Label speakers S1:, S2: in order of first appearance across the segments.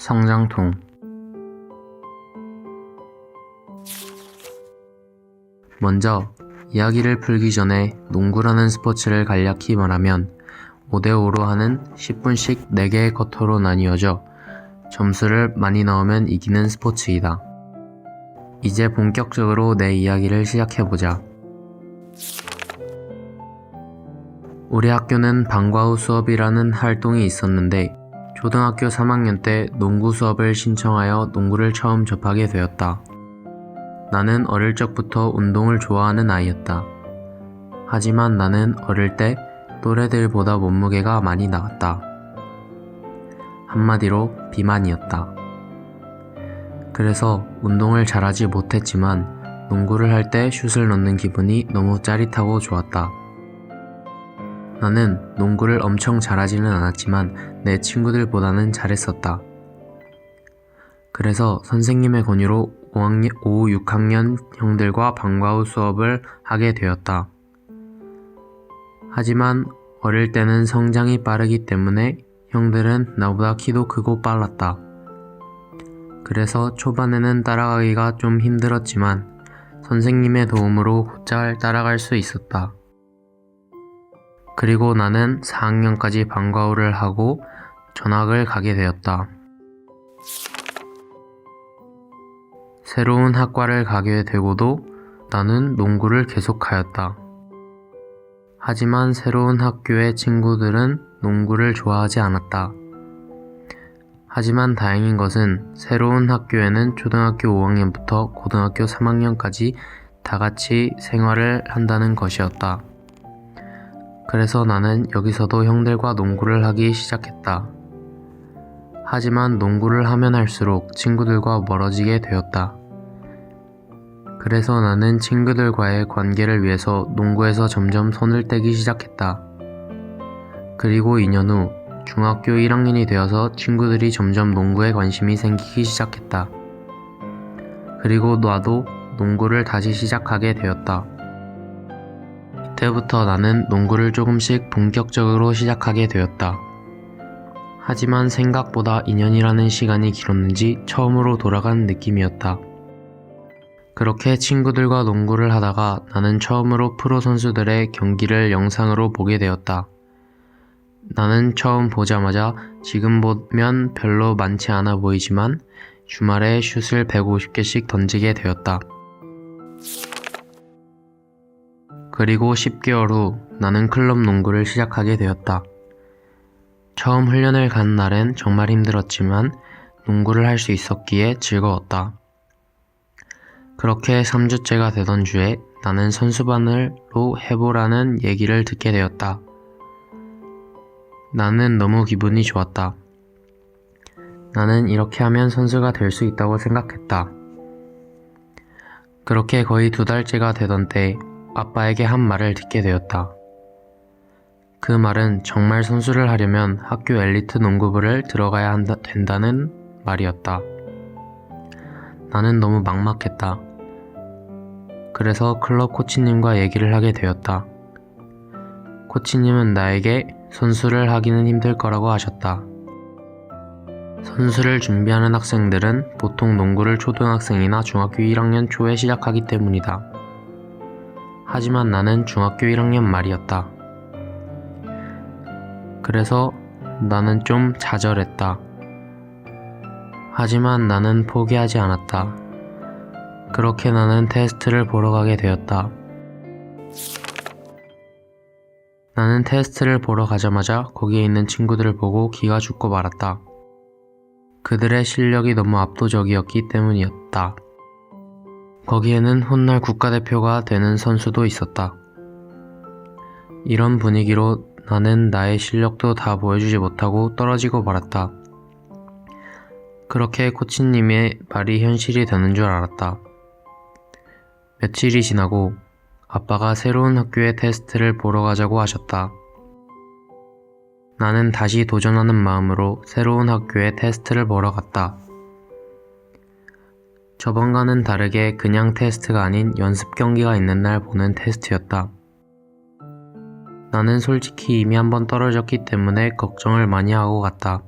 S1: 성장통. 먼저 이야기를 풀기 전에 농구라는 스포츠를 간략히 말하면 5대5로 하는 10분씩 4개의 쿼터로 나뉘어져 점수를 많이 넣으면 이기는 스포츠이다. 이제 본격적으로 내 이야기를 시작해보자. 우리 학교는 방과 후 수업이라는 활동이 있었는데 초등학교 3학년 때 농구 수업을 신청하여 농구를 처음 접하게 되었다. 나는 어릴 적부터 운동을 좋아하는 아이였다. 하지만 나는 어릴 때 또래들보다 몸무게가 많이 나갔다. 한마디로 비만이었다. 그래서 운동을 잘하지 못했지만 농구를 할 때 슛을 넣는 기분이 너무 짜릿하고 좋았다. 나는 농구를 엄청 잘하지는 않았지만 내 친구들보다는 잘했었다. 그래서 선생님의 권유로 5, 6학년 형들과 방과 후 수업을 하게 되었다. 하지만 어릴 때는 성장이 빠르기 때문에 형들은 나보다 키도 크고 빨랐다. 그래서 초반에는 따라가기가 좀 힘들었지만 선생님의 도움으로 곧잘 따라갈 수 있었다. 그리고 나는 4학년까지 방과 후를 하고 전학을 가게 되었다. 새로운 학과를 가게 되고도 나는 농구를 계속하였다. 하지만 새로운 학교의 친구들은 농구를 좋아하지 않았다. 하지만 다행인 것은 새로운 학교에는 초등학교 5학년부터 고등학교 3학년까지 다 같이 생활을 한다는 것이었다. 그래서 나는 여기서도 형들과 농구를 하기 시작했다. 하지만 농구를 하면 할수록 친구들과 멀어지게 되었다. 그래서 나는 친구들과의 관계를 위해서 농구에서 점점 손을 떼기 시작했다. 그리고 2년 후 중학교 1학년이 되어서 친구들이 점점 농구에 관심이 생기기 시작했다. 그리고 나도 농구를 다시 시작하게 되었다. 이때부터 나는 농구를 조금씩 본격적으로 시작하게 되었다. 하지만 생각보다 2년이라는 시간이 길었는지 처음으로 돌아간 느낌이었다. 그렇게 친구들과 농구를 하다가 나는 처음으로 프로 선수들의 경기를 영상으로 보게 되었다. 나는 처음 보자마자 지금 보면 별로 많지 않아 보이지만 주말에 슛을 150개씩 던지게 되었다. 그리고 10개월 후 나는 클럽 농구를 시작하게 되었다. 처음 훈련을 간 날엔 정말 힘들었지만 농구를 할 수 있었기에 즐거웠다. 그렇게 3주째가 되던 주에 나는 선수반으로 해보라는 얘기를 듣게 되었다. 나는 너무 기분이 좋았다. 나는 이렇게 하면 선수가 될 수 있다고 생각했다. 그렇게 거의 2달째가 되던 때 아빠에게 한 말을 듣게 되었다. 그 말은 정말 선수를 하려면 학교 엘리트 농구부를 들어가야 된다는 말이었다. 나는 너무 막막했다. 그래서 클럽 코치님과 얘기를 하게 되었다. 코치님은 나에게 선수를 하기는 힘들 거라고 하셨다. 선수를 준비하는 학생들은 보통 농구를 초등학생이나 중학교 1학년 초에 시작하기 때문이다. 하지만 나는 중학교 1학년 말이었다. 그래서 나는 좀 좌절했다. 하지만 나는 포기하지 않았다. 그렇게 나는 테스트를 보러 가게 되었다. 나는 테스트를 보러 가자마자 거기에 있는 친구들을 보고 기가 죽고 말았다. 그들의 실력이 너무 압도적이었기 때문이었다. 거기에는 훗날 국가대표가 되는 선수도 있었다. 이런 분위기로 나는 나의 실력도 다 보여주지 못하고 떨어지고 말았다. 그렇게 코치님의 말이 현실이 되는 줄 알았다. 며칠이 지나고 아빠가 새로운 학교의 테스트를 보러 가자고 하셨다. 나는 다시 도전하는 마음으로 새로운 학교의 테스트를 보러 갔다. 저번과는 다르게 그냥 테스트가 아닌 연습 경기가 있는 날 보는 테스트였다. 나는 솔직히 이미 한번 떨어졌기 때문에 걱정을 많이 하고 갔다.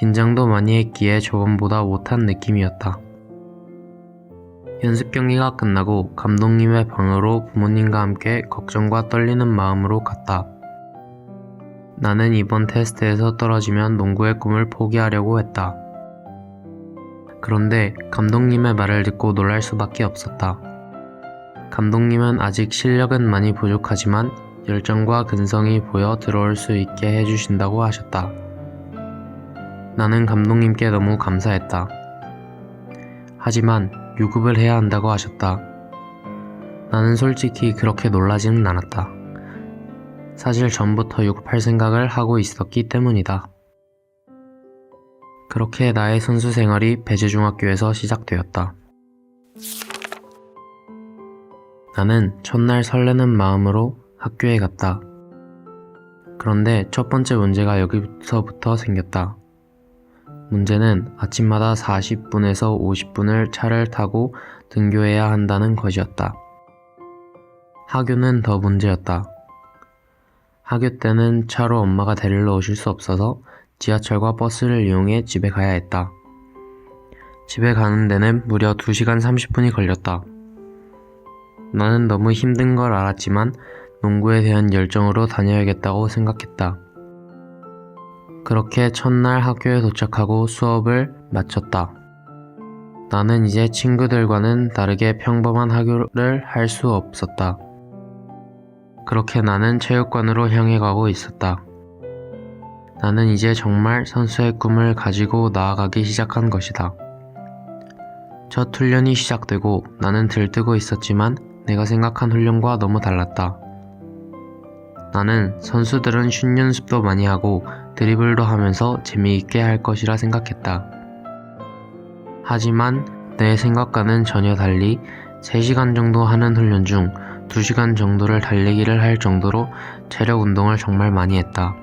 S1: 긴장도 많이 했기에 저번보다 못한 느낌이었다. 연습 경기가 끝나고 감독님의 방으로 부모님과 함께 걱정과 떨리는 마음으로 갔다. 나는 이번 테스트에서 떨어지면 농구의 꿈을 포기하려고 했다. 그런데 감독님의 말을 듣고 놀랄 수밖에 없었다. 감독님은 아직 실력은 많이 부족하지만 열정과 근성이 보여 들어올 수 있게 해주신다고 하셨다. 나는 감독님께 너무 감사했다. 하지만 유급을 해야 한다고 하셨다. 나는 솔직히 그렇게 놀라지는 않았다. 사실 전부터 유급할 생각을 하고 있었기 때문이다. 그렇게 나의 선수 생활이 배재중학교에서 시작되었다. 나는 첫날 설레는 마음으로 학교에 갔다. 그런데 첫 번째 문제가 여기서부터 생겼다. 문제는 아침마다 40분에서 50분을 차를 타고 등교해야 한다는 것이었다. 하교는 더 문제였다. 하교 때는 차로 엄마가 데리러 오실 수 없어서 지하철과 버스를 이용해 집에 가야 했다. 집에 가는 데는 무려 2시간 30분이 걸렸다. 나는 너무 힘든 걸 알았지만 농구에 대한 열정으로 다녀야겠다고 생각했다. 그렇게 첫날 학교에 도착하고 수업을 마쳤다. 나는 이제 친구들과는 다르게 평범한 학교를 할 수 없었다. 그렇게 나는 체육관으로 향해 가고 있었다. 나는 이제 정말 선수의 꿈을 가지고 나아가기 시작한 것이다. 첫 훈련이 시작되고 나는 들뜨고 있었지만 내가 생각한 훈련과 너무 달랐다. 나는 선수들은 슛 연습도 많이 하고 드리블도 하면서 재미있게 할 것이라 생각했다. 하지만 내 생각과는 전혀 달리 3시간 정도 하는 훈련 중 2시간 정도를 달리기를 할 정도로 체력 운동을 정말 많이 했다.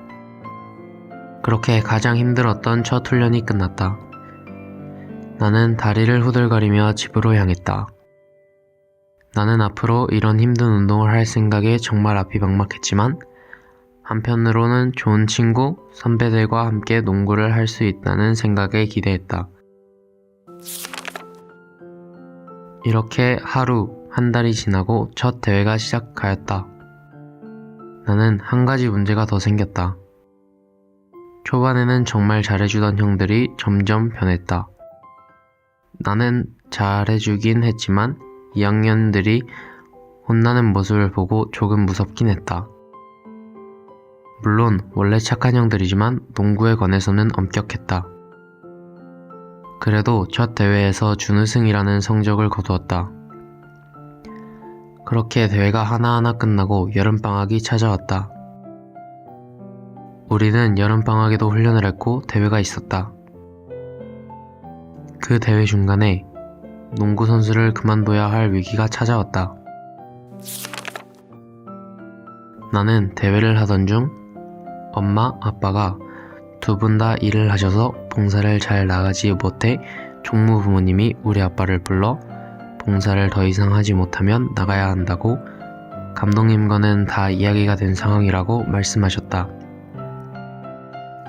S1: 그렇게 가장 힘들었던 첫 훈련이 끝났다. 나는 다리를 후들거리며 집으로 향했다. 나는 앞으로 이런 힘든 운동을 할 생각에 정말 앞이 막막했지만 한편으로는 좋은 친구, 선배들과 함께 농구를 할 수 있다는 생각에 기대했다. 이렇게 하루, 한 달이 지나고 첫 대회가 시작하였다. 나는 한 가지 문제가 더 생겼다. 초반에는 정말 잘해주던 형들이 점점 변했다. 나는 잘해주긴 했지만 2학년들이 혼나는 모습을 보고 조금 무섭긴 했다. 물론 원래 착한 형들이지만 농구에 관해서는 엄격했다. 그래도 첫 대회에서 준우승이라는 성적을 거두었다. 그렇게 대회가 하나하나 끝나고 여름방학이 찾아왔다. 우리는 여름방학에도 훈련을 했고 대회가 있었다. 그 대회 중간에 농구 선수를 그만둬야 할 위기가 찾아왔다. 나는 대회를 하던 중 엄마, 아빠가 두 분 다 일을 하셔서 봉사를 잘 나가지 못해 종무 부모님이 우리 아빠를 불러 봉사를 더 이상 하지 못하면 나가야 한다고 감독님과는 다 이야기가 된 상황이라고 말씀하셨다.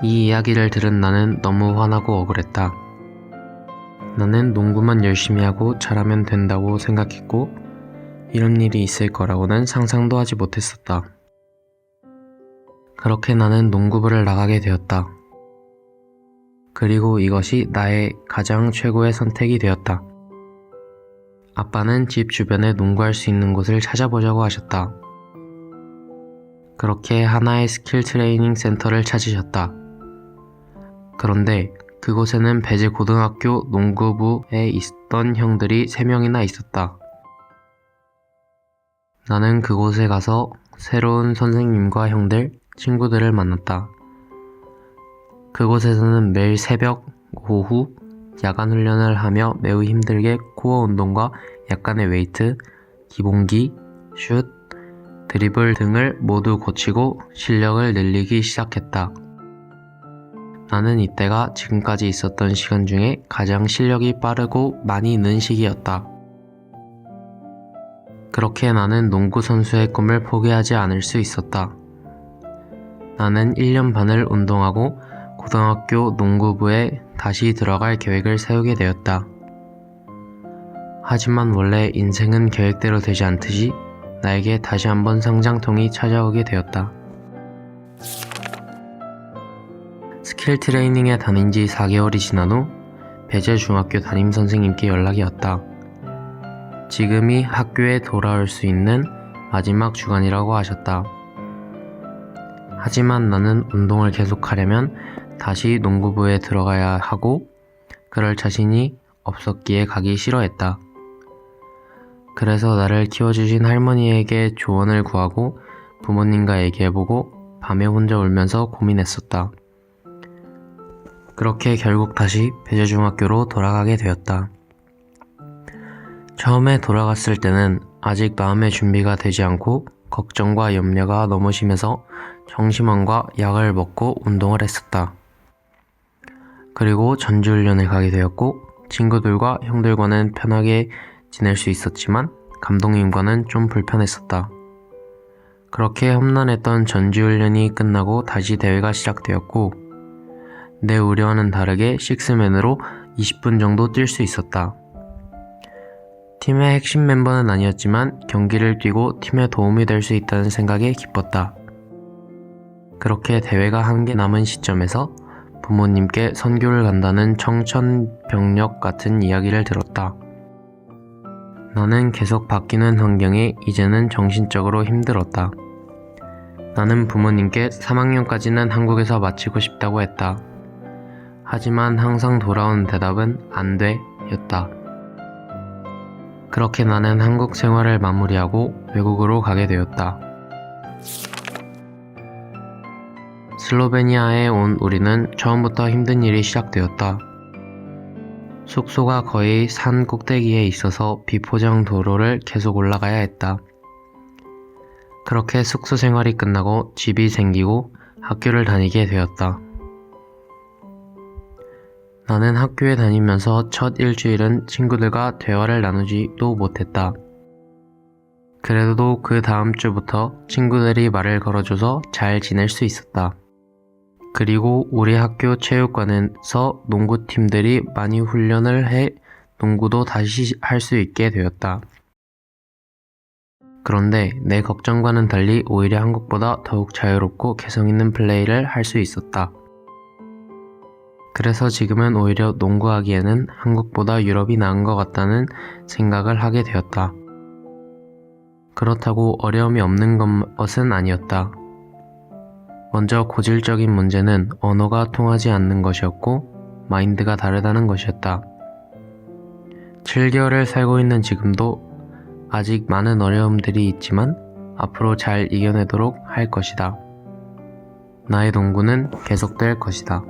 S1: 이 이야기를 들은 나는 너무 화나고 억울했다. 나는 농구만 열심히 하고 잘하면 된다고 생각했고 이런 일이 있을 거라고는 상상도 하지 못했었다. 그렇게 나는 농구부를 나가게 되었다. 그리고 이것이 나의 가장 최고의 선택이 되었다. 아빠는 집 주변에 농구할 수 있는 곳을 찾아보자고 하셨다. 그렇게 하나의 스킬 트레이닝 센터를 찾으셨다. 그런데 그곳에는 배재고등학교 농구부에 있던 형들이 3명이나 있었다. 나는 그곳에 가서 새로운 선생님과 형들, 친구들을 만났다. 그곳에서는 매일 새벽, 오후, 야간 훈련을 하며 매우 힘들게 코어 운동과 약간의 웨이트, 기본기, 슛, 드리블 등을 모두 고치고 실력을 늘리기 시작했다. 나는 이때가 지금까지 있었던 시간 중에 가장 실력이 빠르고 많이 는 시기였다. 그렇게 나는 농구 선수의 꿈을 포기하지 않을 수 있었다. 나는 1년 반을 운동하고 고등학교 농구부에 다시 들어갈 계획을 세우게 되었다. 하지만 원래 인생은 계획대로 되지 않듯이 나에게 다시 한번 성장통이 찾아오게 되었다. 스킬 트레이닝에 다닌 지 4개월이 지난 후 배재중학교 담임선생님께 연락이 왔다. 지금이 학교에 돌아올 수 있는 마지막 주간이라고 하셨다. 하지만 나는 운동을 계속하려면 다시 농구부에 들어가야 하고 그럴 자신이 없었기에 가기 싫어했다. 그래서 나를 키워주신 할머니에게 조언을 구하고 부모님과 얘기해보고 밤에 혼자 울면서 고민했었다. 그렇게 결국 다시 배재중학교로 돌아가게 되었다. 처음에 돌아갔을 때는 아직 마음의 준비가 되지 않고 걱정과 염려가 너무 심해서 정심환과 약을 먹고 운동을 했었다. 그리고 전지훈련을 가게 되었고 친구들과 형들과는 편하게 지낼 수 있었지만 감독님과는 좀 불편했었다. 그렇게 험난했던 전지훈련이 끝나고 다시 대회가 시작되었고 내 우려와는 다르게 식스맨으로 20분 정도 뛸 수 있었다. 팀의 핵심 멤버는 아니었지만 경기를 뛰고 팀에 도움이 될 수 있다는 생각에 기뻤다. 그렇게 대회가 한 개 남은 시점에서 부모님께 선교를 간다는 청천벽력 같은 이야기를 들었다. 나는 계속 바뀌는 환경에 이제는 정신적으로 힘들었다. 나는 부모님께 3학년까지는 한국에서 마치고 싶다고 했다. 하지만 항상 돌아오는 대답은 안 돼 였다. 그렇게 나는 한국 생활을 마무리하고 외국으로 가게 되었다. 슬로베니아에 온 우리는 처음부터 힘든 일이 시작되었다. 숙소가 거의 산 꼭대기에 있어서 비포장 도로를 계속 올라가야 했다. 그렇게 숙소 생활이 끝나고 집이 생기고 학교를 다니게 되었다. 나는 학교에 다니면서 첫 일주일은 친구들과 대화를 나누지도 못했다. 그래도 그 다음 주부터 친구들이 말을 걸어줘서 잘 지낼 수 있었다. 그리고 우리 학교 체육관에서 농구팀들이 많이 훈련을 해 농구도 다시 할 수 있게 되었다. 그런데 내 걱정과는 달리 오히려 한국보다 더욱 자유롭고 개성 있는 플레이를 할 수 있었다. 그래서 지금은 오히려 농구하기에는 한국보다 유럽이 나은 것 같다는 생각을 하게 되었다. 그렇다고 어려움이 없는 것은 아니었다. 먼저 고질적인 문제는 언어가 통하지 않는 것이었고 마인드가 다르다는 것이었다. 7개월을 살고 있는 지금도 아직 많은 어려움들이 있지만 앞으로 잘 이겨내도록 할 것이다. 나의 농구는 계속될 것이다.